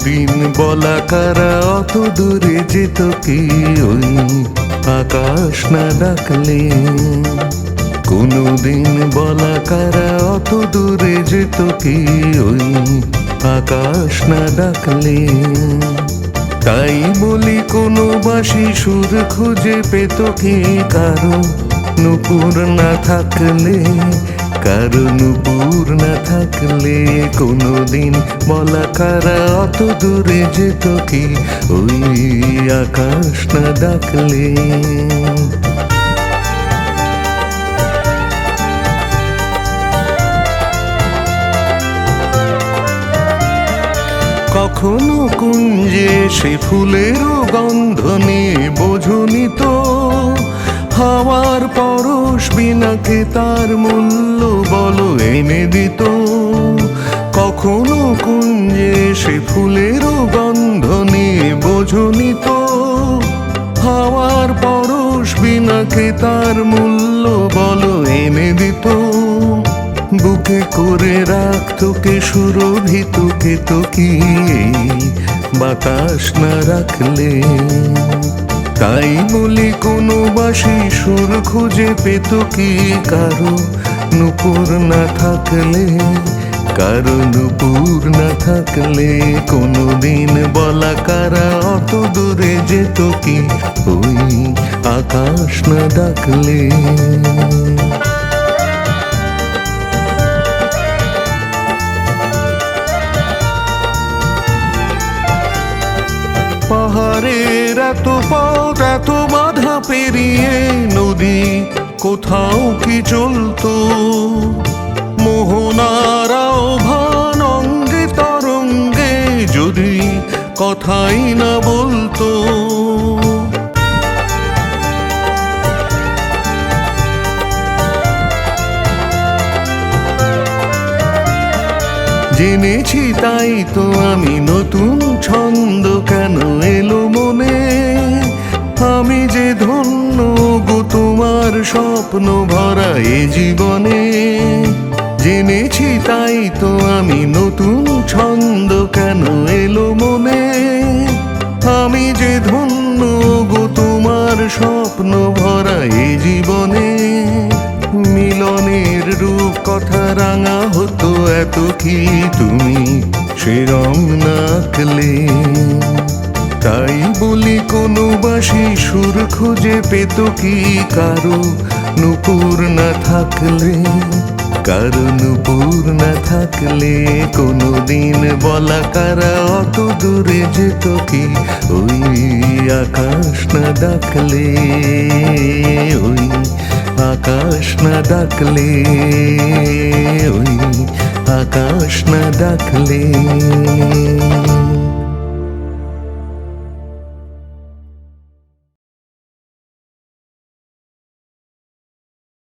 কোনোদিন বলা কারা অত দূরে যেত কি ওই আকাশ না ডাকলে? কোনোদিন বলা কারা অত দূরে যেত কি ওই আকাশ না ডাকলে? তাই বলি কোনো বাঁশি সুর খুঁজে পেত কি কারো নূপুর না থাকলে? কারো নূপুর না থাকলে কোনোদিন বলা কারা অত দূরে যেত কি ওই আকাশ না ডাকলে? কখনো কুঞ্জে সে ফুলেরও গন্ধ নিয়ে বোঝনি তো হাওয়ার পরশ বিনাকে তার মূল্য বলো এনে দিত? কখনো কুঞ্জে সে ফুলেরও গন্ধ নিয়ে বোঝনি তো হাওয়ার পরশ বিনাকে তার মূল্য বলো এনে দিত? বুকে করে রাখতো কে সুরভিত কে তো কি বাতাস না রাখলে? তাই বলি কোনো বাঁশি সুর খুঁজে পেত কি কারো নূপুর না থাকলে? কারো নূপুর না থাকলে কোনোদিন বলা কারা অত দূরে যেত কি ওই আকাশ না ডাকলে? পাহাড়ের এত পথ এত বাধা পেরিয়ে নদী কোথাও কি চলতো? মোহনার আহ্বান অঙ্গে তরঙ্গে যদি কথাই না বলতো? জেনেছি তাই তো আমি নতুন ছন্দ কেন এলো মনে? আমি যে ধন্য গো তোমার স্বপ্ন ভরা এ জীবনে। জেনেছি তাই তো আমি নতুন ছন্দ কেন এলো মনে। আমি যে ধন্য গো তোমার স্বপ্ন ভরা এ জীবনে। মিলনের রূপ কথা রাঙা হতো এত কি তুমি সে রং না আঁকলে? তাই বলি কোনো বাঁশি সুর খুঁজে পেত কি কারো নূপুর না থাকলে? কারো নূপুর না থাকলে কোনো দিন বলা কারা অত দূরে যেত কি ওই আকাশ না ডাকলে? ওই আকাশ না ডাকলে, ওই আকাশ না ডাকলে।